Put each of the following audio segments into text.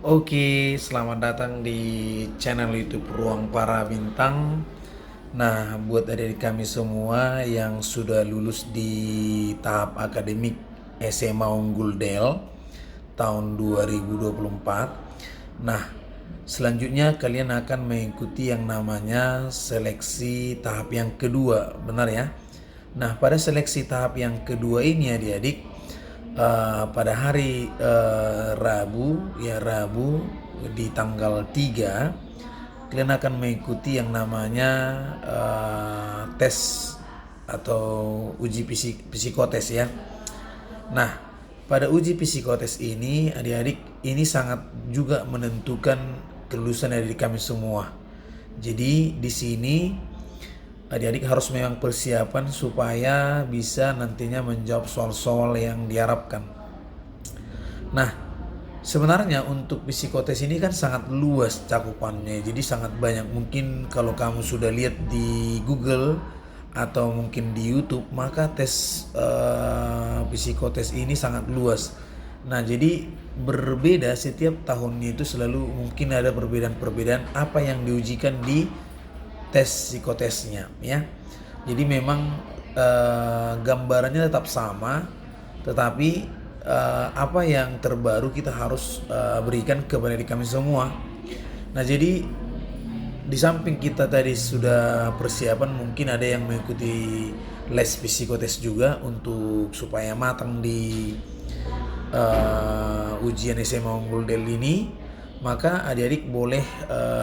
Oke, selamat datang di channel YouTube Ruang Para Bintang. Nah, buat adik kami semua yang sudah lulus di tahap akademik SMA Unggul Del tahun 2024. Nah, selanjutnya kalian akan mengikuti yang namanya seleksi tahap yang kedua, benar ya? Nah, pada seleksi tahap yang kedua ini adik-adik, pada hari Rabu di tanggal 3 kalian akan mengikuti yang namanya tes atau uji psikotes ya. Nah, pada uji psikotes ini adik-adik ini sangat juga menentukan kelulusan dari kami semua. Jadi di sini adik-adik harus memang persiapan supaya bisa nantinya menjawab soal-soal yang diharapkan. Nah, sebenarnya untuk psikotes ini kan sangat luas cakupannya, jadi sangat banyak. Mungkin kalau kamu sudah lihat di Google atau mungkin di YouTube, maka tes psikotes ini sangat luas. Nah, jadi berbeda setiap tahunnya, itu selalu mungkin ada perbedaan-perbedaan apa yang diujikan di tes psikotesnya ya. Jadi memang gambarannya tetap sama, tetapi apa yang terbaru kita harus berikan kepada diri kami semua. Nah, jadi di samping kita tadi sudah persiapan, mungkin ada yang mengikuti les psikotes juga untuk supaya matang di ujian SMA Unggul Del ini. Maka adik-adik boleh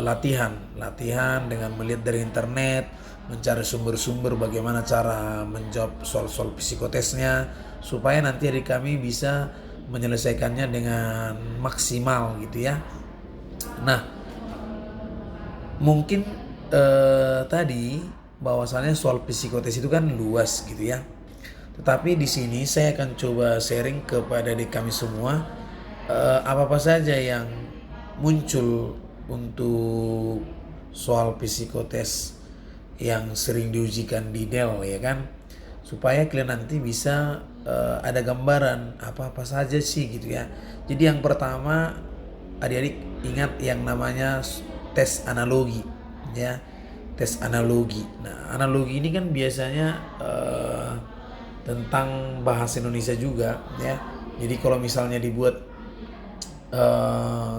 latihan dengan melihat dari internet, mencari sumber-sumber bagaimana cara menjawab soal-soal psikotesnya, supaya nanti adik kami bisa menyelesaikannya dengan maksimal gitu ya. Nah, mungkin tadi bahwasannya soal psikotes itu kan luas gitu ya. Tetapi di sini saya akan coba sharing kepada adik kami semua apa-apa saja yang muncul untuk soal psikotes yang sering diujikan di Del ya kan, supaya kalian nanti bisa ada gambaran apa-apa saja sih gitu ya. Jadi yang pertama adik-adik ingat yang namanya tes analogi ya, tes analogi. Nah, analogi ini kan biasanya tentang bahasa Indonesia juga ya. Jadi kalau misalnya dibuat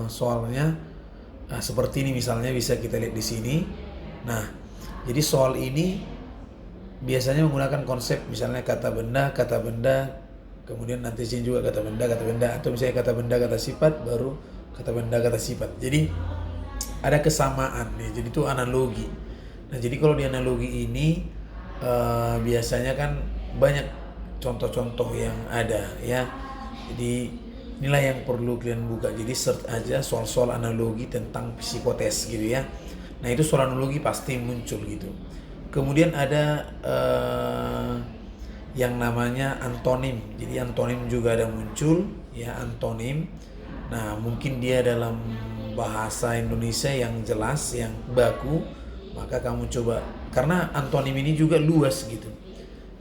soalnya seperti ini misalnya, bisa kita lihat di sini. Nah, jadi soal ini biasanya menggunakan konsep misalnya kata benda, kemudian nanti sini juga kata benda, atau misalnya kata benda kata sifat, baru kata benda kata sifat. Jadi ada kesamaan nih, jadi itu analogi. Nah, jadi kalau di analogi ini biasanya kan banyak contoh-contoh yang ada ya. Jadi inilah yang perlu kalian buka. Jadi search aja soal-soal analogi tentang psikotes gitu ya. Nah, itu soal analogi pasti muncul gitu. Kemudian ada yang namanya antonim. Jadi antonim juga ada muncul ya, antonim. Nah, mungkin dia dalam bahasa Indonesia yang jelas, yang baku, maka kamu coba, karena antonim ini juga luas gitu.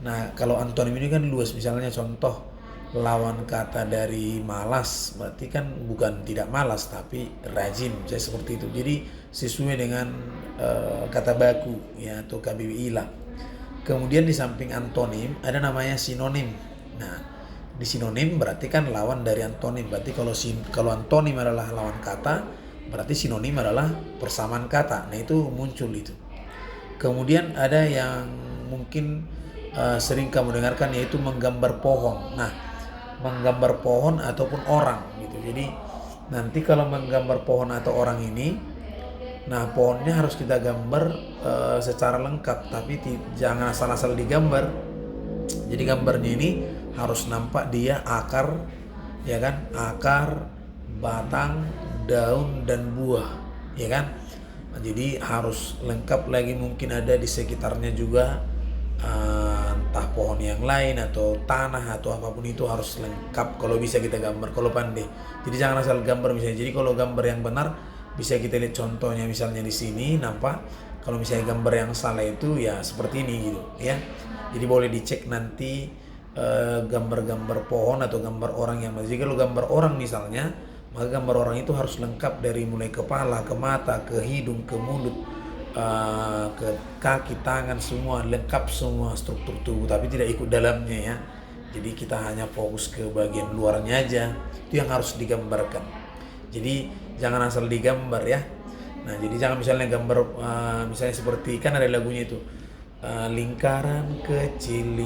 Nah, kalau antonim ini kan luas, misalnya contoh lawan kata dari malas, berarti kan bukan tidak malas tapi rajin, misalnya seperti itu. Jadi sesuai dengan kata baku ya, atau KBBI lah. Kemudian di samping antonim ada namanya sinonim. Nah, di sinonim berarti kan lawan dari antonim. Berarti kalau antonim adalah lawan kata, berarti sinonim adalah persamaan kata. Nah, itu muncul itu. Kemudian ada yang mungkin sering kamu dengarkan, yaitu menggambar pohon. Nah, menggambar pohon ataupun orang gitu. Jadi nanti kalau menggambar pohon atau orang ini, nah pohonnya harus kita gambar secara lengkap, tapi jangan asal-asal digambar. Jadi gambarnya ini harus nampak dia akar, ya kan, akar, batang, daun dan buah, ya kan. Nah, jadi harus lengkap lagi, mungkin ada di sekitarnya juga entah pohon yang lain atau tanah atau apapun, itu harus lengkap kalau bisa kita gambar, kalau pandai. Jadi jangan asal gambar misalnya. Jadi kalau gambar yang benar bisa kita lihat contohnya misalnya di sini nampak. Kalau misalnya gambar yang salah itu ya seperti ini gitu ya. Jadi boleh dicek nanti gambar-gambar pohon atau gambar orang yang. Jadi kalau gambar orang misalnya, Maka gambar orang itu harus lengkap dari mulai kepala, ke mata, ke hidung, ke mulut, ke kaki, tangan, semua lengkap, semua struktur tubuh, tapi tidak ikut dalamnya ya. Jadi kita hanya fokus ke bagian luarnya aja, itu yang harus digambarkan. Jadi jangan asal digambar ya. Nah jadi jangan misalnya gambar misalnya seperti kan ada lagunya itu, lingkaran kecil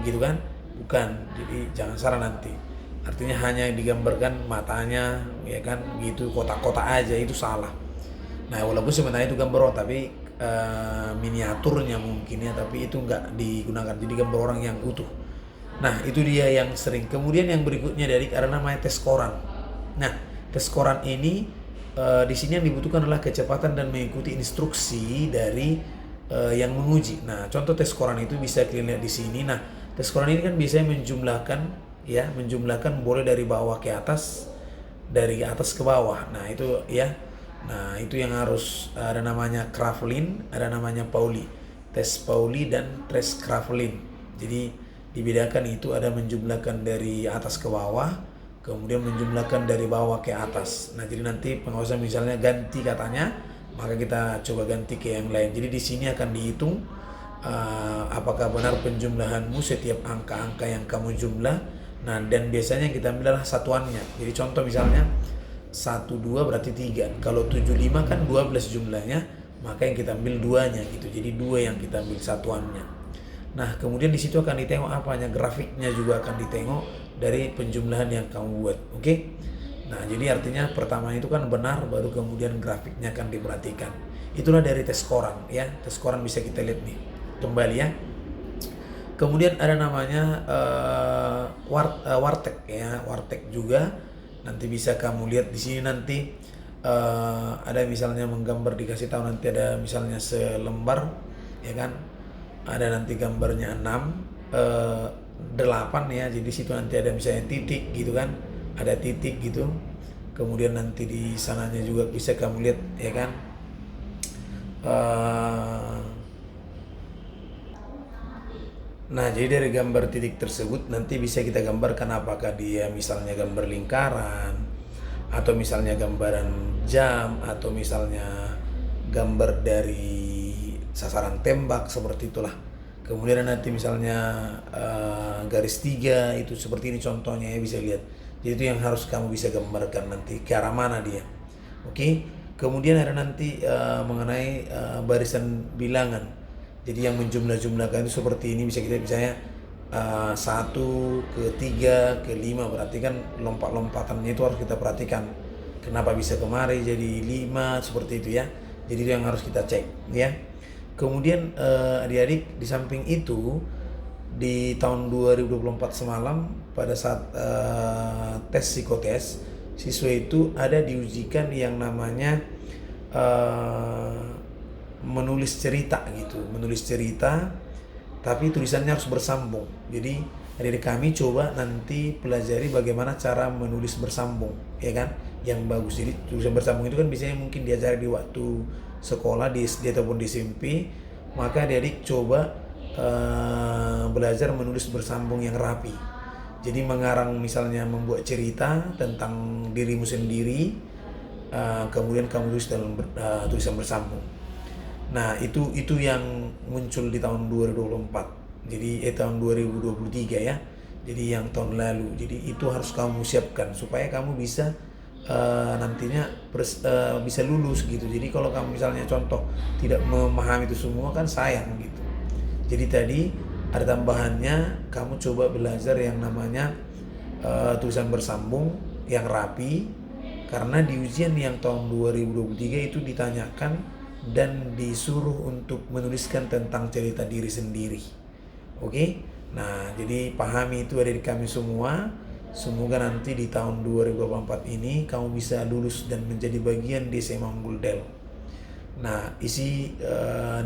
gitu kan, bukan. Jadi jangan salah nanti, artinya hanya digambarkan matanya ya kan gitu, kotak-kotak aja, itu salah. Nah walaupun sebenarnya itu gambar orang tapi miniaturnya mungkin ya, tapi itu nggak digunakan, jadi gambar orang yang utuh. Nah itu dia yang sering. Kemudian yang berikutnya dari ada namanya tes koran. Nah tes koran ini di sini yang dibutuhkan adalah kecepatan dan mengikuti instruksi dari yang menguji. Nah contoh tes koran itu bisa kalian lihat di sini. Nah tes koran ini kan biasanya menjumlahkan boleh dari bawah ke atas, dari atas ke bawah. Nah itu ya. Nah itu yang harus ada namanya Kraepelin, ada namanya Pauli, tes Pauli dan tes Kraepelin. Jadi dibedakan, itu ada menjumlahkan dari atas ke bawah, kemudian menjumlahkan dari bawah ke atas. Nah jadi nanti pengawasan misalnya ganti katanya, maka kita coba ganti ke yang lain. Jadi di sini akan dihitung apakah benar penjumlahanmu setiap angka-angka yang kamu jumlah. Nah dan biasanya kita ambil adalah satuannya. Jadi contoh misalnya 1, 2 berarti 3. Kalau 7, 5 kan 12 jumlahnya, maka yang kita ambil 2-nya gitu. Jadi 2 yang kita ambil satuannya. Nah kemudian di situ akan ditengok apanya, grafiknya juga akan ditengok dari penjumlahan yang kamu buat. Oke? Nah jadi artinya pertama itu kan benar, baru kemudian grafiknya akan diperhatikan. Itulah dari tes koran ya. Tes koran bisa kita lihat nih kembali ya. Kemudian ada namanya wartek ya, wartek juga. Nanti bisa kamu lihat di sini nanti ada misalnya menggambar, dikasih tahu nanti ada misalnya selembar ya kan, ada nanti gambarnya 6 8 ya. Jadi situ nanti ada misalnya titik gitu kan, ada titik gitu. Kemudian nanti di sananya juga bisa kamu lihat ya kan, nah jadi dari gambar titik tersebut nanti bisa kita gambarkan apakah dia misalnya gambar lingkaran, atau misalnya gambaran jam, atau misalnya gambar dari sasaran tembak, seperti itulah. Kemudian nanti misalnya garis 3 itu seperti ini contohnya ya, bisa lihat. Jadi itu yang harus kamu bisa gambarkan nanti ke arah mana dia. Oke. Kemudian ada nanti mengenai barisan bilangan. Jadi yang menjumlah-jumlahkan itu seperti ini, bisa kita misalnya 1 ke 3 ke 5, berarti kan lompat-lompatannya itu harus kita perhatikan. Kenapa bisa kemari jadi 5 seperti itu ya. Jadi itu yang harus kita cek ya. Kemudian adik-adik di samping itu di tahun 2024 semalam pada saat tes psikotes, siswa itu ada diujikan yang namanya menulis cerita gitu, menulis cerita tapi tulisannya harus bersambung. Jadi dari kami coba nanti pelajari bagaimana cara menulis bersambung ya kan, yang bagus. Jadi tulisan bersambung itu kan biasanya mungkin diajari di waktu sekolah di SD ataupun di SMP, maka adik coba belajar menulis bersambung yang rapi. Jadi mengarang misalnya membuat cerita tentang dirimu sendiri, kemudian kamu tulis dalam tulisan bersambung. Nah itu yang muncul di tahun 2024. Jadi tahun 2023 ya. Jadi yang tahun lalu. Jadi itu harus kamu siapkan supaya kamu bisa nantinya bisa lulus gitu. Jadi kalau kamu misalnya contoh tidak memahami itu semua kan sayang gitu. Jadi tadi ada tambahannya, kamu coba belajar yang namanya tulisan bersambung yang rapi, karena di ujian yang tahun 2023 itu ditanyakan dan disuruh untuk menuliskan tentang cerita diri sendiri. Oke? Nah, jadi pahami itu ada di kami semua. Semoga nanti di tahun 2024 ini kamu bisa lulus dan menjadi bagian di SMA Unggul Del. Nah, isi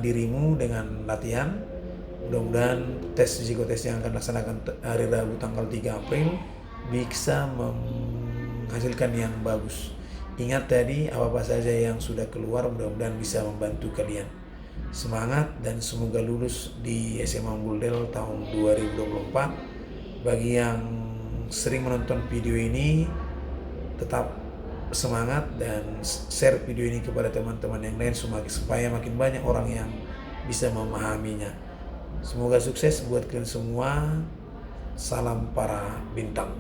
dirimu dengan latihan. Mudah-mudahan tes psikotes yang akan dilaksanakan hari Rabu tanggal 3 April bisa menghasilkan yang bagus. Ingat tadi apa-apa saja yang sudah keluar, mudah-mudahan bisa membantu kalian. Semangat dan semoga lulus di SMA Unggul Del tahun 2024. Bagi yang sering menonton video ini, tetap semangat dan share video ini kepada teman-teman yang lain supaya makin banyak orang yang bisa memahaminya. Semoga sukses buat kalian semua. Salam para bintang.